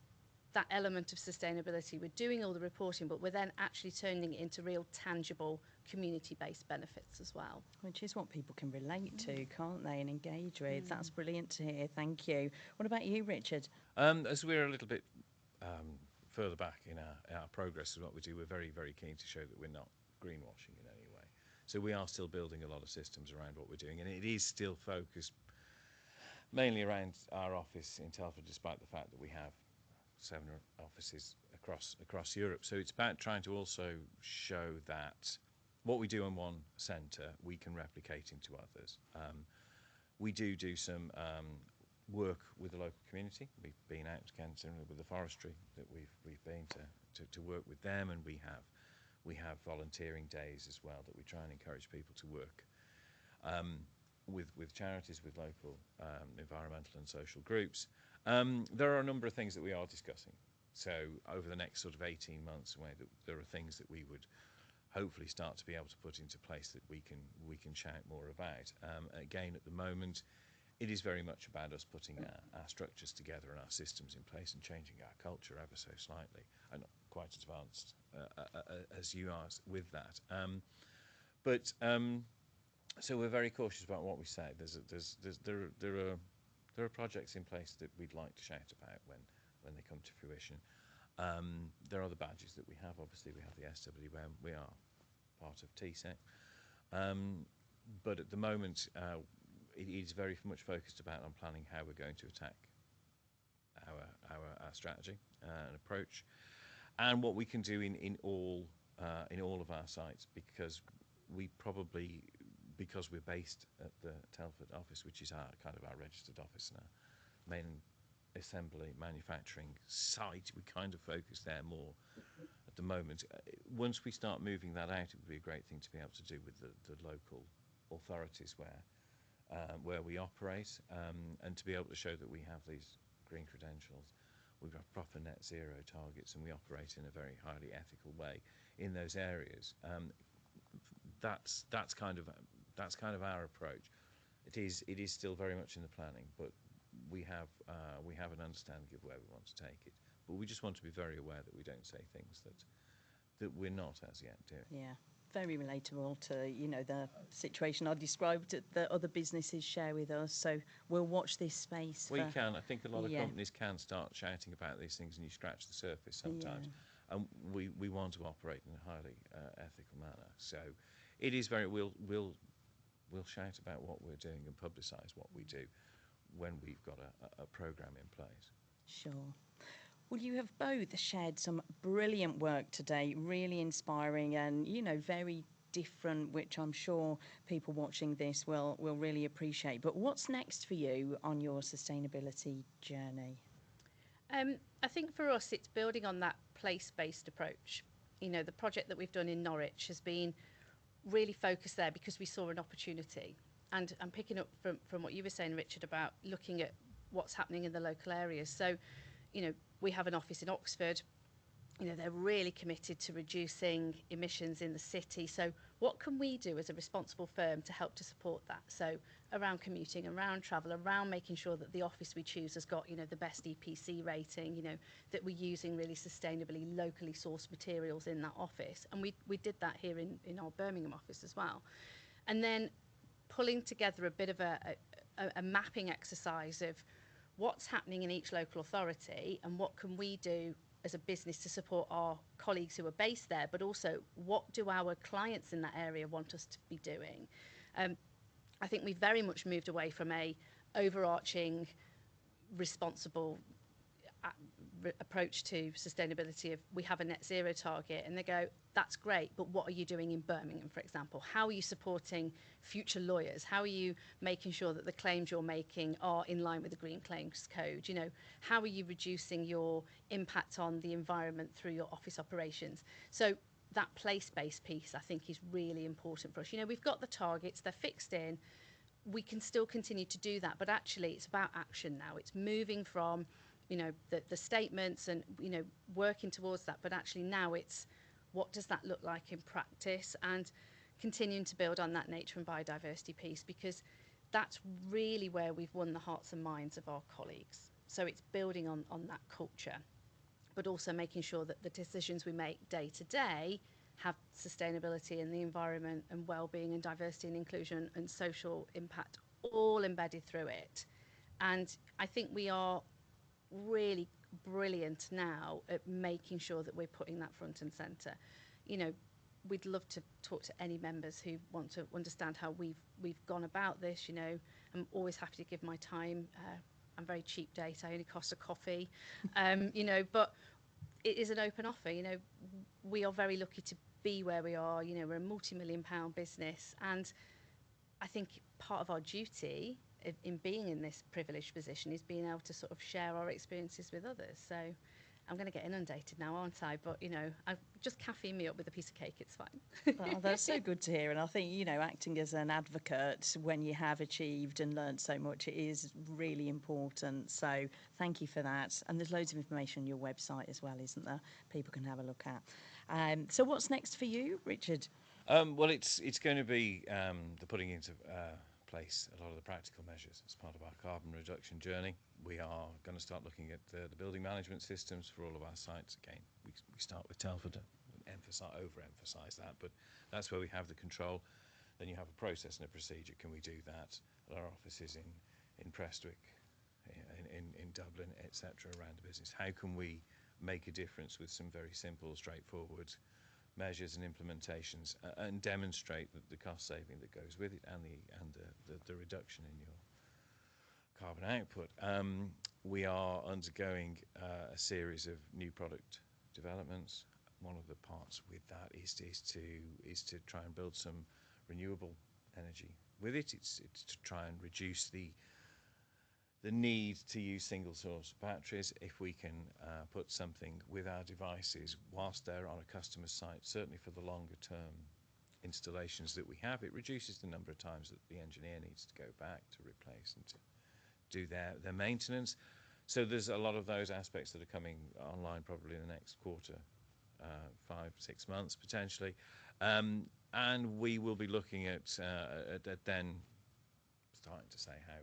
element of sustainability, we're doing all the reporting, but we're then actually turning it into real tangible community-based benefits as well. Which is what people can relate to, can't they, and engage with. That's brilliant to hear, thank you. What about you, Richard? As we're a little bit further back in our progress of what we do, we're very, very keen to show that we're not greenwashing in any way. So we are still building a lot of systems around what we're doing, and it is still focused mainly around our office in Telford, despite the fact that we have 7 offices across Europe. So it's about trying to also show that what we do in one centre we can replicate into others. We do some work with the local community. We've been out again similarly with the forestry that we've been to work with them, and we have volunteering days as well that we try and encourage people to work with charities, with local environmental and social groups. There are a number of things that we are discussing. So over the next sort of 18 months, there are things that we would hopefully start to be able to put into place that we can shout more about. Again, at the moment, it is very much about us putting our structures together and our systems in place and changing our culture ever so slightly. I'm not quite as advanced as you are with that. So we're very cautious about what we say. There are projects in place that we'd like to shout about when they come to fruition. There are the badges that we have. Obviously, we have the SWM. We are part of TSEC. But at the moment, it is very much focused on planning how we're going to attack our strategy and approach, and what we can do in all of our sites, because we're based at the Telford office, which is our registered office and our main assembly manufacturing site. We kind of focus there more at the moment. Once we start moving that out, it would be a great thing to be able to do with the local authorities where we operate, and to be able to show that we have these green credentials. We've got proper net zero targets, and we operate in a very highly ethical way in those areas. That's kind of our approach. It is still very much in the planning, but we have an understanding of where we want to take it. But we just want to be very aware that we don't say things that we're not as yet doing. Yeah, very relatable to the situation I described that other businesses share with us. So we'll watch this space. Well, you can. I think a lot of companies can start shouting about these things, and you scratch the surface sometimes. Yeah. And we want to operate in a highly ethical manner. So it is very. We'll we'll shout about what we're doing and publicise what we do when we've got a programme in place. Sure. Well, you have both shared some brilliant work today, really inspiring and, very different, which I'm sure people watching this will really appreciate. But what's next for you on your sustainability journey? I think for us, it's building on that place-based approach. The project that we've done in Norwich has been really focused there because we saw an opportunity. And I'm picking up from what you were saying, Richard, about looking at what's happening in the local areas. So, we have an office in Oxford. They're really committed to reducing emissions in the city. So what can we do as a responsible firm to help to support that? So around commuting, around travel, around making sure that the office we choose has got, the best EPC rating, that we're using really sustainably, locally sourced materials in that office. And we did that here in our Birmingham office as well. And then pulling together a bit of a mapping exercise of what's happening in each local authority and what can we do as a business to support our colleagues who are based there, but also what do our clients in that area want us to be doing. I think we've very much moved away from a overarching responsible approach to sustainability of we have a net zero target and they go, that's great, but what are you doing in Birmingham, for example? How are you supporting future lawyers? How are you making sure that the claims you're making are in line with the Green Claims Code? How are you reducing your impact on the environment through your office operations? So that place-based piece, I think, is really important for us. We've got the targets, they're fixed in. We can still continue to do that, but actually it's about action now. It's moving from the statements and working towards that, but actually now it's what does that look like in practice, and continuing to build on that nature and biodiversity piece, because that's really where we've won the hearts and minds of our colleagues. So it's building on that culture, but also making sure that the decisions we make day to day have sustainability and the environment and well-being and diversity and inclusion and social impact all embedded through it. And I think we are really brilliant now at making sure that we're putting that front and centre. We'd love to talk to any members who want to understand how we've gone about this. I'm always happy to give my time. I'm very cheap date. I only cost a coffee, but it is an open offer. We are very lucky to be where we are. We're a multi-million-pound business, and I think part of our duty in being in this privileged position is being able to sort of share our experiences with others. So I'm going to get inundated now, aren't I? But, I've just caffeine me up with a piece of cake. It's fine. Oh, that's so good to hear. And I think, acting as an advocate when you have achieved and learned so much, it is really important. So thank you for that. And there's loads of information on your website as well, isn't there? People can have a look at. So what's next for you, Richard? Well, it's going to be the putting into place a lot of the practical measures as part of our carbon reduction journey. We are going to start looking at the building management systems for all of our sites. Again, we start with Telford, overemphasise that, but that's where we have the control. Then you have a process and a procedure. Can we do that at our offices in Prestwick, in Dublin, etc., around the business? How can we make a difference with some very simple, straightforward measures and implementations, and demonstrate that the cost saving that goes with it and the reduction in your carbon output. We are undergoing a series of new product developments. One of the parts with that is to try and build some renewable energy with it. It's to try and reduce the need to use single source batteries. If we can put something with our devices whilst they're on a customer site, certainly for the longer term installations that we have, it reduces the number of times that the engineer needs to go back to replace and to do their maintenance. So there's a lot of those aspects that are coming online probably in the next quarter, 5-6 months potentially. And we will be looking at then starting to say how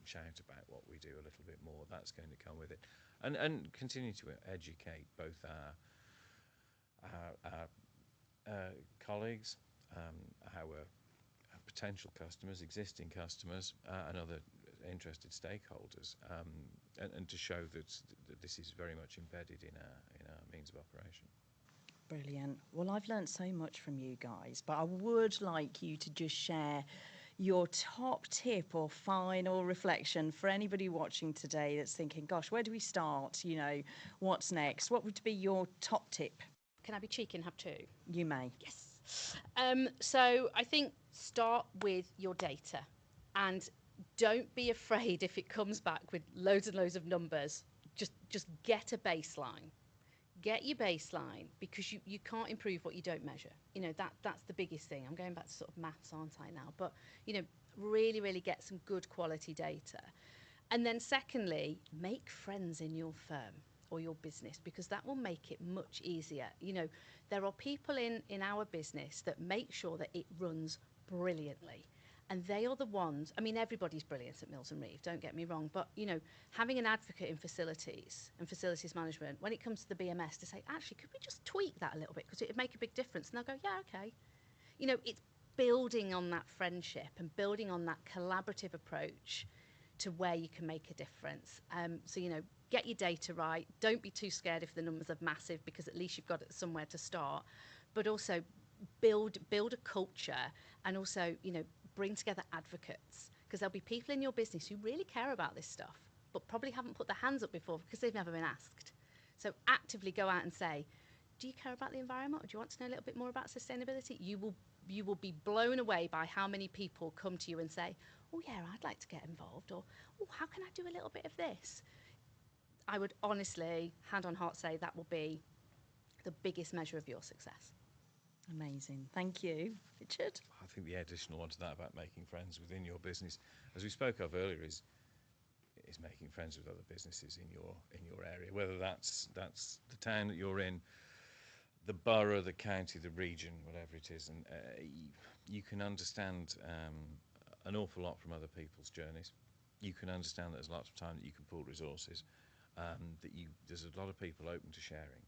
shout about what we do a little bit more. That's going to come with it, and continue to educate both our colleagues, our potential customers, existing customers, and other interested stakeholders, and to show that this is very much embedded in our means of operation. Brilliant. Well, I've learned so much from you guys, but I would like you to just share your top tip or final reflection for anybody watching today that's thinking, gosh, where do we start? You know, what's next? What would be your top tip? Can I be cheeky and have two? You may. Yes. So I think start with your data, and don't be afraid if it comes back with loads and loads of numbers. Just get a baseline. Get your baseline, because you can't improve what you don't measure. You know, that's the biggest thing. I'm going back to sort of maths, aren't I now? But, you know, really get some good quality data. And then secondly, make friends in your firm or your business, because that will make it much easier. You know, there are people in our business that make sure that it runs brilliantly. And they are the ones, I mean, everybody's brilliant at Mills and Reeve, don't get me wrong, but, you know, having an advocate in facilities and facilities management, when it comes to the BMS, to say, actually, could we just tweak that a little bit, because it would make a big difference? And they'll go, yeah, okay. You know, it's building on that friendship and building on that collaborative approach to where you can make a difference. So, you know, get your data right. Don't be too scared if the numbers are massive, because at least you've got somewhere to start. But also build a culture, and also, you know, bring together advocates, because there'll be people in your business who really care about this stuff, but probably haven't put their hands up before because they've never been asked. So actively go out and say, do you care about the environment, or do you want to know a little bit more about sustainability? You will be blown away by how many people come to you and say, oh yeah, I'd like to get involved, or oh, how can I do a little bit of this? I would honestly, hand on heart, say that will be the biggest measure of your success. Amazing. Thank you. Richard? I think the additional one to that about making friends within your business, as we spoke of earlier, is making friends with other businesses in your area, whether that's the town that you're in, the borough, the county, the region, whatever it is, and you can understand an awful lot from other people's journeys. You can understand that there's lots of time that you can pool resources, there's a lot of people open to sharing.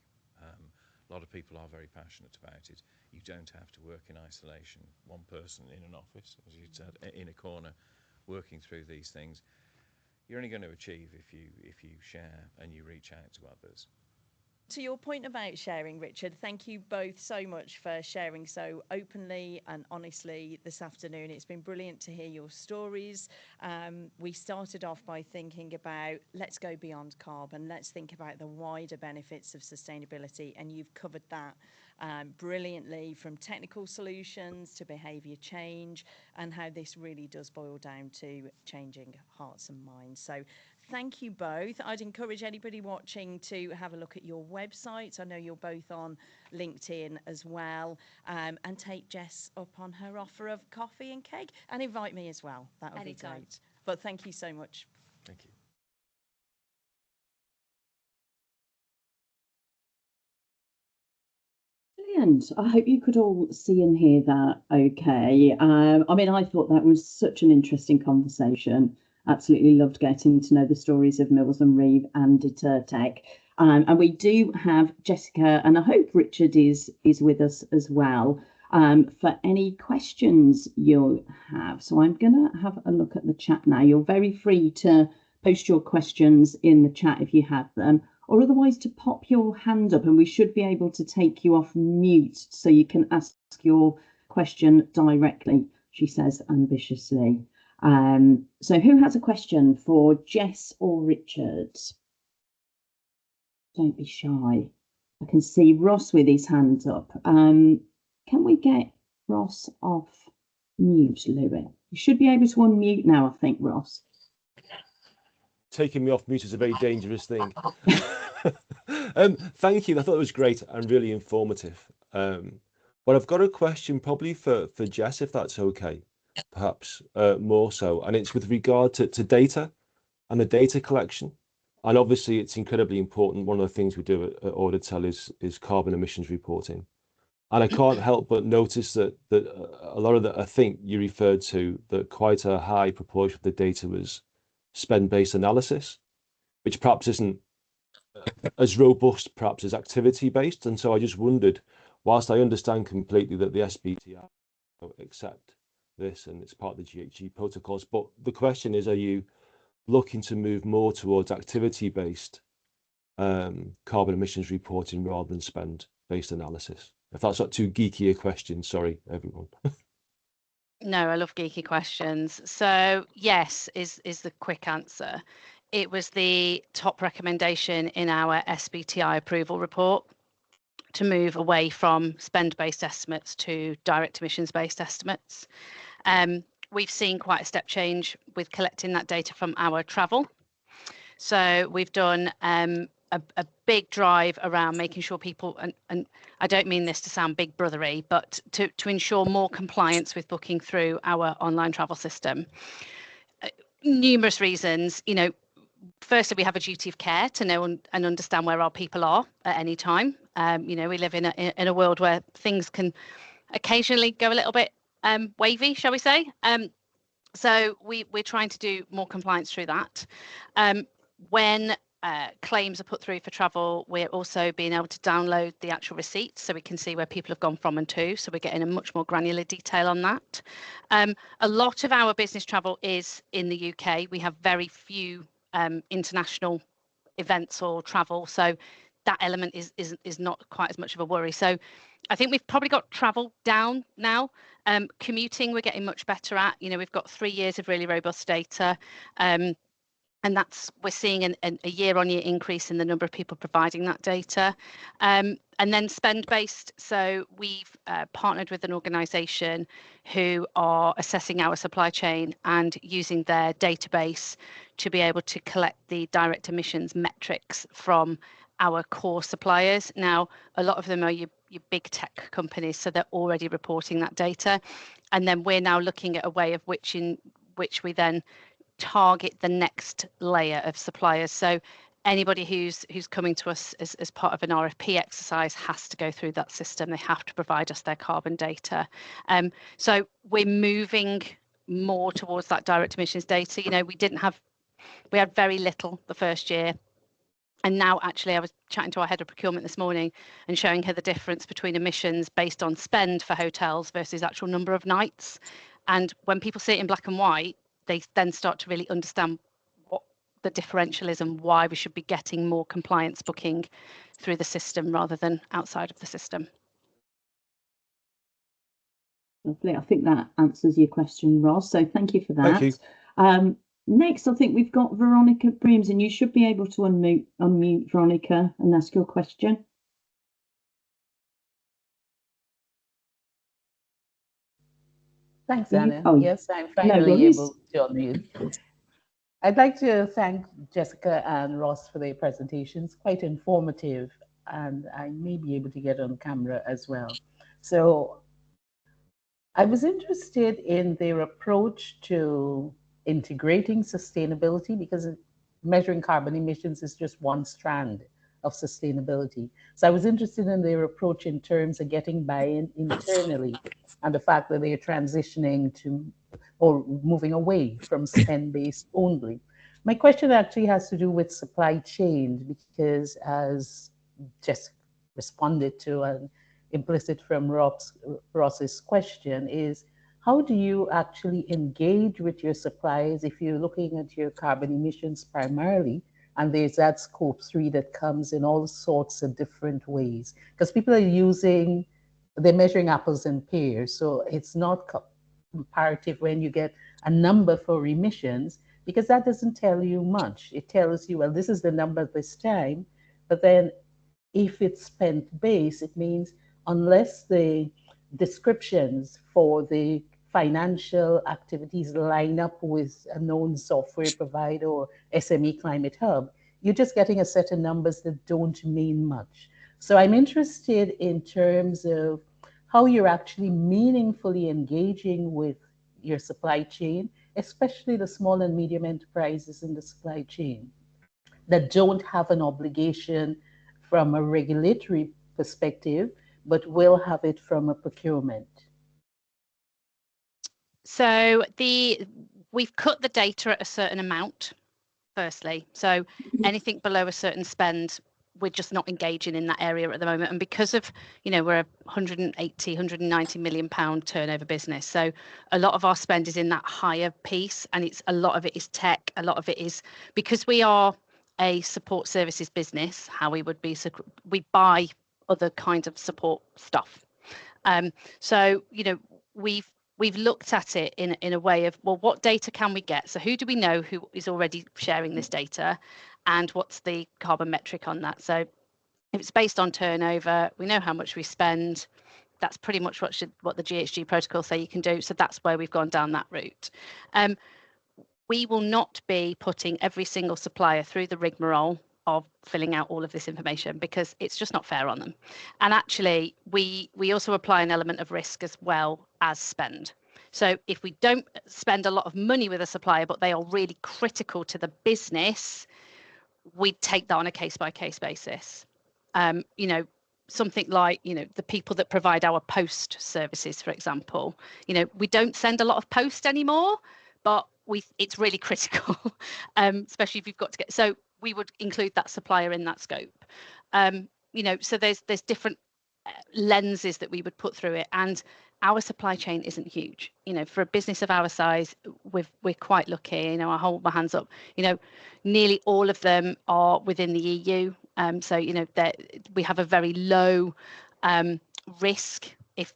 A lot of people are very passionate about it. You don't have to work in isolation, one person in an office, as you said, in a corner, working through these things. You're only going to achieve if you share and you reach out to others. To your point about sharing, Richard, thank you both so much for sharing so openly and honestly this afternoon. It's been brilliant to hear your stories. We started off by thinking about let's go beyond carbon, let's think about the wider benefits of sustainability, and you've covered that brilliantly, from technical solutions to behaviour change, and how this really does boil down to changing hearts and minds. So thank you both. I'd encourage anybody watching to have a look at your websites. I know you're both on LinkedIn as well, and take Jess up on her offer of coffee and cake, and invite me as well. That would be great. But thank you so much. Thank you. Brilliant. I hope you could all see and hear that okay. I mean, I thought that was such an interesting conversation. Absolutely loved getting to know the stories of Mills and Reeve and Detertech. And we do have Jessica, and I hope Richard is with us as well, for any questions you have. So I'm going to have a look at the chat now. You're very free to post your questions in the chat if you have them, or otherwise to pop your hand up, and we should be able to take you off mute so you can ask your question directly, she says ambitiously. So who has a question for Jess or Richard? Don't be shy. I can see Ross with his hand up. Can we get Ross off mute, Louis? You should be able to unmute now, I think, Ross. Taking me off mute is a very dangerous thing. Thank you. I thought it was great and really informative. But I've got a question probably for Jess, if that's okay, perhaps more so. And it's with regard to data and the data collection. And obviously, it's incredibly important. One of the things we do at Auditel is carbon emissions reporting. And I can't help but notice that a lot of that, I think you referred to, that quite a high proportion of the data was spend-based analysis, which perhaps isn't as robust perhaps as activity-based. And so I just wondered, whilst I understand completely that the SBT accept this and it's part of the GHG protocols, but the question is, are you looking to move more towards activity-based carbon emissions reporting rather than spend? based analysis? If that's not too geeky a question, sorry, everyone. No, I love geeky questions. So yes, is the quick answer. It was the top recommendation in our SBTI approval report to move away from spend-based estimates to direct emissions-based estimates. We've seen quite a step change with collecting that data from our travel. So we've done a big drive around making sure people, and I don't mean this to sound big brothery, but to ensure more compliance with booking through our online travel system. Numerous reasons, firstly, we have a duty of care to know and understand where our people are at any time. We live in a world where things can occasionally go a little bit wavy, shall we say. So we're trying to do more compliance through that. When claims are put through for travel, we're also being able to download the actual receipts so we can see where people have gone from and to. So we're getting a much more granular detail on that. A lot of our business travel is in the UK. We have very few international events or travel. So that element is not quite as much of a worry. So I think we've probably got travel down now. Commuting, we're getting much better at. We've got 3 years of really robust data. And we're seeing a year-on-year increase in the number of people providing that data. And then spend-based. So we've partnered with an organisation who are assessing our supply chain and using their database to be able to collect the direct emissions metrics from our core suppliers. Now, a lot of them are your big tech companies, so they're already reporting that data. And then we're now looking at a way of which we then target the next layer of suppliers. So anybody who's coming to us as part of an RFP exercise has to go through that system. They have to provide us their carbon data. So we're moving more towards that direct emissions data. We had very little the first year. And now, actually, I was chatting to our head of procurement this morning and showing her the difference between emissions based on spend for hotels versus actual number of nights. And when people see it in black and white, they then start to really understand what the differential is and why we should be getting more compliance booking through the system rather than outside of the system. Lovely. I think that answers your question, Ross. So thank you for that. Thank you. Next, I think we've got Veronica Breams, and you should be able to unmute Veronica and ask your question. Thanks, Anna. Oh, yes, I'm finally able to unmute. I'd like to thank Jessica and Ross for their presentations, quite informative, and I may be able to get on camera as well. So I was interested in their approach to integrating sustainability, because measuring carbon emissions is just one strand of sustainability. So I was interested in their approach in terms of getting buy-in internally and the fact that they are transitioning to or moving away from spend-based only. My question actually has to do with supply chain, because as just responded to and implicit from Ross's question is, how do you actually engage with your suppliers if you're looking at your carbon emissions primarily, and there's that scope 3 that comes in all sorts of different ways? Because people are they're measuring apples and pears, so it's not comparative when you get a number for emissions, because that doesn't tell you much. It tells you, well, this is the number this time, but then if it's spent-based, it means unless the descriptions for the financial activities line up with a known software provider or SME Climate Hub, you're just getting a set of numbers that don't mean much. So I'm interested in terms of how you're actually meaningfully engaging with your supply chain, especially the small and medium enterprises in the supply chain that don't have an obligation from a regulatory perspective, but will have it from a procurement. So we've cut the data at a certain amount, firstly. So anything below a certain spend, we're just not engaging in that area at the moment. And because of, we're a 180, 190 million pound turnover business. So a lot of our spend is in that higher piece, and a lot of it is tech. A lot of it is because we are a support services business, how we would be, we buy other kinds of support stuff. So, you know, we've looked at it in a way of, well, what data can we get? So who do we know who is already sharing this data, and what's the carbon metric on that? So if it's based on turnover, we know how much we spend. That's pretty much what the GHG protocol say you can do. So that's where we've gone down that route. We will not be putting every single supplier through the rigmarole of filling out all of this information, because it's just not fair on them. And actually, we also apply an element of risk as well as spend. So if we don't spend a lot of money with a supplier, but they are really critical to the business, we take that on a case-by-case basis. You know, something like, you know, the people that provide our post services, for example, you know, we don't send a lot of post anymore, but it's really critical, especially if you've got to get, so we would include that supplier in that scope. You know, so there's different lenses that we would put through it, and our supply chain isn't huge. You know, for a business of our size, we're quite lucky. You know, I hold my hands up. You know, nearly all of them are within the EU. So you know that we have a very low risk. If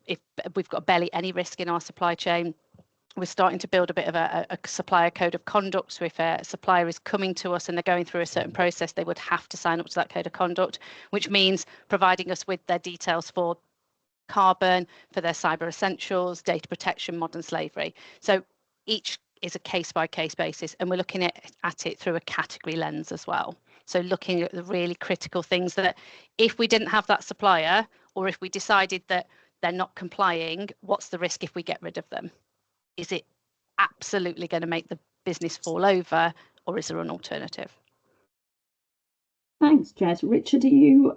we've got barely any risk in our supply chain. We're starting to build a bit of a supplier code of conduct. So if a supplier is coming to us and they're going through a certain process, they would have to sign up to that code of conduct, which means providing us with their details for carbon, for their cyber essentials, data protection, modern slavery. So each is a case-by-case basis, and we're looking at it through a category lens as well. So looking at the really critical things that if we didn't have that supplier, or if we decided that they're not complying, what's the risk if we get rid of them? Is it absolutely going to make the business fall over, or is there an alternative? Thanks, Jess. Richard, are you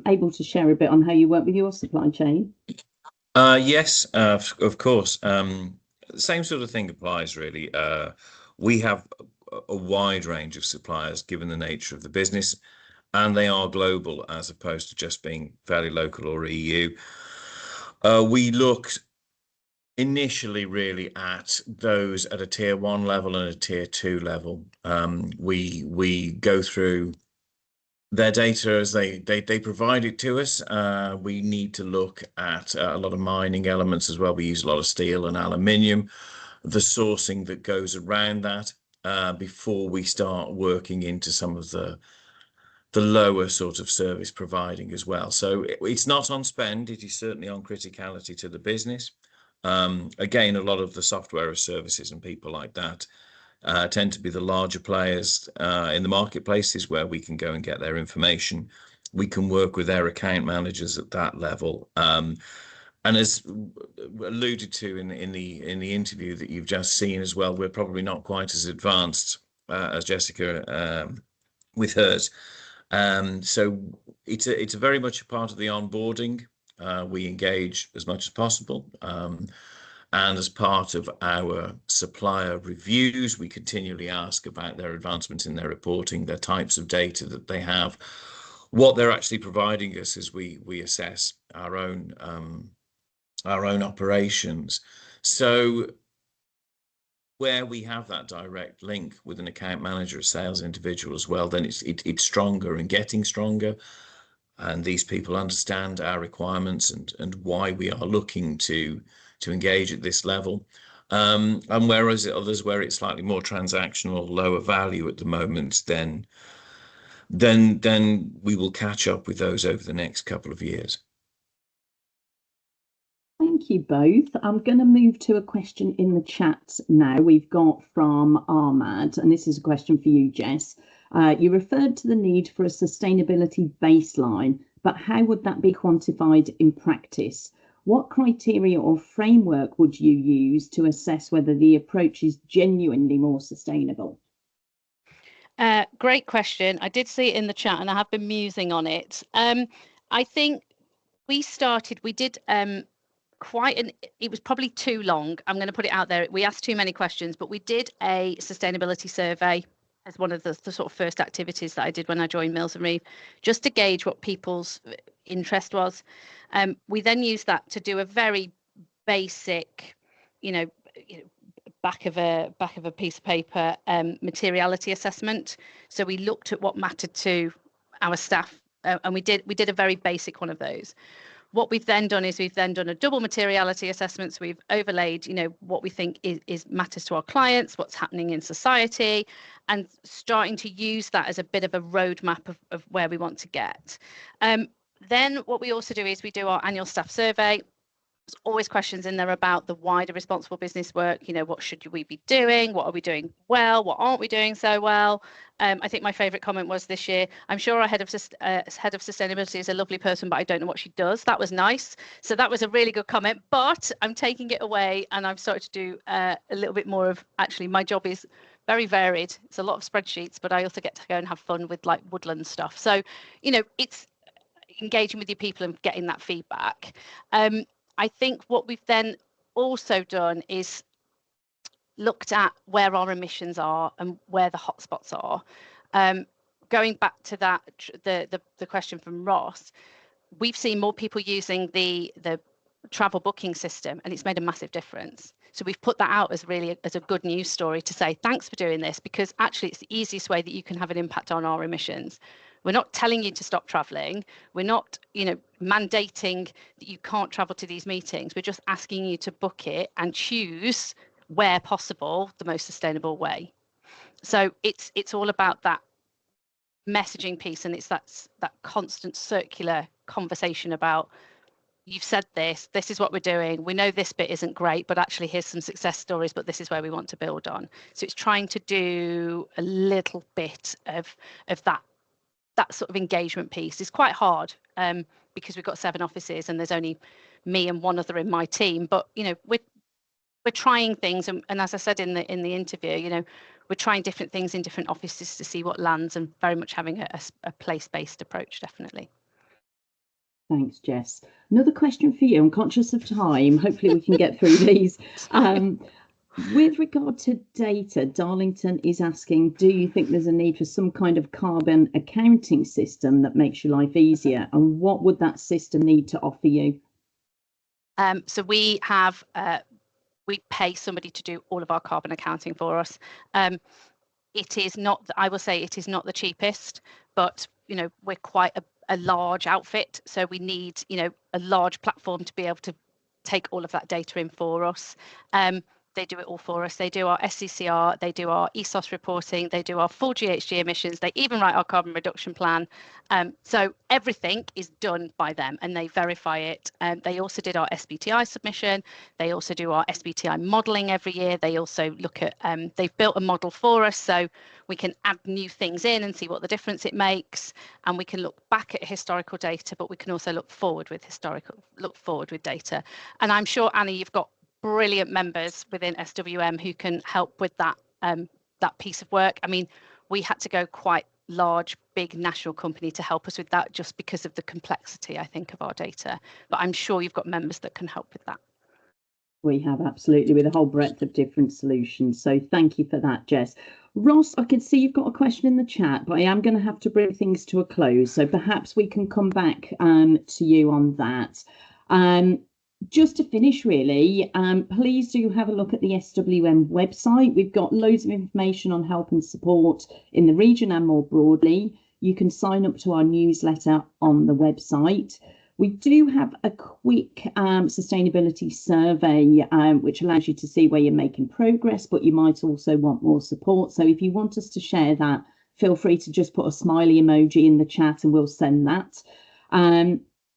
able to share a bit on how you work with your supply chain? Yes, of course. The same sort of thing applies, really. We have a wide range of suppliers, given the nature of the business, and they are global as opposed to just being fairly local or EU. We looked initially really at those at a tier 1 level and a tier 2 level. We go through their data as they provide it to us. We need to look at a lot of mining elements as well. We use a lot of steel and aluminium, the sourcing that goes around that before we start working into some of the lower sort of service providing as well. So it's not on spend, it is certainly on criticality to the business. Again, a lot of the software services and people like that tend to be the larger players in the marketplaces where we can go and get their information. We can work with their account managers at that level. And as alluded to in the interview that you've just seen as well, we're probably not quite as advanced as Jessica with hers. So it's a very much a part of the onboarding. We engage as much as possible. And as part of our supplier reviews, we continually ask about their advancements in their reporting, their types of data that they have, what they're actually providing us as we assess our own operations. So where we have that direct link with an account manager, a sales individual as well, then it's stronger and getting stronger. And these people understand our requirements and why we are looking to engage at this level. And whereas others where it's slightly more transactional, lower value at the moment, then we will catch up with those over the next couple of years. Thank you both. I'm going to move to a question in the chat now. We've got from Ahmad, and this is a question for you, Jess. You referred to the need for a sustainability baseline, but how would that be quantified in practice? What criteria or framework would you use to assess whether the approach is genuinely more sustainable? Great question. I did see it in the chat and I have been musing on it. I think we did it was probably too long. I'm going to put it out there. We asked too many questions, but we did a sustainability survey as one of the sort of first activities that I did when I joined Mills and Reeve, just to gauge what people's interest was. We then used that to do a very basic, back of a piece of paper materiality assessment. So we looked at what mattered to our staff and we did a very basic one of those. What we've then done is we've then done a double materiality assessment. So we've overlaid, what we think is matters to our clients, what's happening in society, and starting to use that as a bit of a roadmap of where we want to get. Then what we also do is we do our annual staff survey. There's always questions in there about the wider responsible business work. What should we be doing? What are we doing well? What aren't we doing so well? I think my favourite comment was this year, I'm sure our head of sustainability is a lovely person, but I don't know what she does. That was nice. So that was a really good comment, but I'm taking it away and I've started to do a little bit more of, actually, my job is very varied. It's a lot of spreadsheets, but I also get to go and have fun with like woodland stuff. So, it's engaging with your people and getting that feedback. I think what we've then also done is looked at where our emissions are and where the hotspots are. Going back to that, the question from Ross, we've seen more people using the travel booking system, and it's made a massive difference. So we've put that out as a good news story to say thanks for doing this, because actually it's the easiest way that you can have an impact on our emissions. We're not telling you to stop traveling. We're not, mandating that you can't travel to these meetings. We're just asking you to book it and choose, where possible, the most sustainable way. So it's all about that messaging piece, and it's that constant circular conversation about, you've said this is what we're doing. We know this bit isn't great, but actually here's some success stories, but this is where we want to build on. So it's trying to do a little bit of that sort of engagement piece. Is quite hard because we've got 7 offices and there's only me and one other in my team, but we're trying things, and as I said in the interview, we're trying different things in different offices to see what lands, and very much having a place-based approach, definitely. Thanks, Jess. Another question for you. I'm conscious of time. Hopefully we can get through these. With regard to data, Darlington is asking, do you think there's a need for some kind of carbon accounting system that makes your life easier? And what would that system need to offer you? So we have, we pay somebody to do all of our carbon accounting for us. It is not, I will say it is not the cheapest, but, we're quite a large outfit. So we need, a large platform to be able to take all of that data in for us. They do it all for us. They do our SCCR, they do our ESOS reporting, they do our full GHG emissions, they even write our carbon reduction plan. So everything is done by them, and they verify it. They also did our SBTI submission. They also do our SBTI modelling every year. They also look at, they've built a model for us, so we can add new things in and see what the difference it makes. And we can look back at historical data, but we can also look forward with data. And I'm sure, Annie, you've got brilliant members within SWM who can help with that that piece of work. I mean, we had to go quite large, big national company to help us with that, just because of the complexity, I think, of our data. But I'm sure you've got members that can help with that. We have, absolutely, with a whole breadth of different solutions. So thank you for that, Jess. Ross, I can see you've got a question in the chat, but I am going to have to bring things to a close. So perhaps we can come back to you on that. Just to finish, really, please do have a look at the SWM website. We've got loads of information on help and support in the region and more broadly. You can sign up to our newsletter on the website. We do have a quick sustainability survey, which allows you to see where you're making progress, but you might also want more support. So if you want us to share that, feel free to just put a smiley emoji in the chat and we'll send that.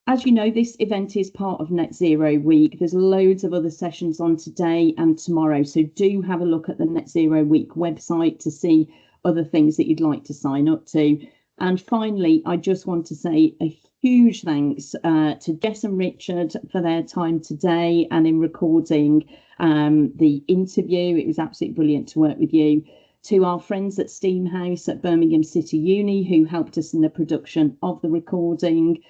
As you know, this event is part of Net Zero Week. There's loads of other sessions on today and tomorrow, so do have a look at the Net Zero Week website to see other things that you'd like to sign up to. And finally, I just want to say a huge thanks to Jess and Richard for their time today and in recording the interview. It was absolutely brilliant to work with you. To our friends at Steamhouse at Birmingham City Uni, who helped us in the production of the recording.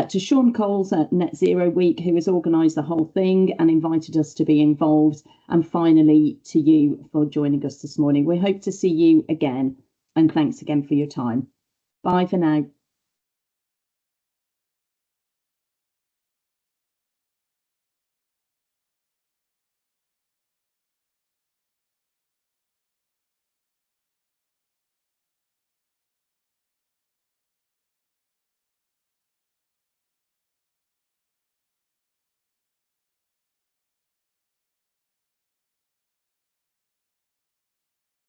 To Sean Coles at Net Zero Week, who has organised the whole thing and invited us to be involved. And finally, to you for joining us this morning. We hope to see you again. And thanks again for your time. Bye for now.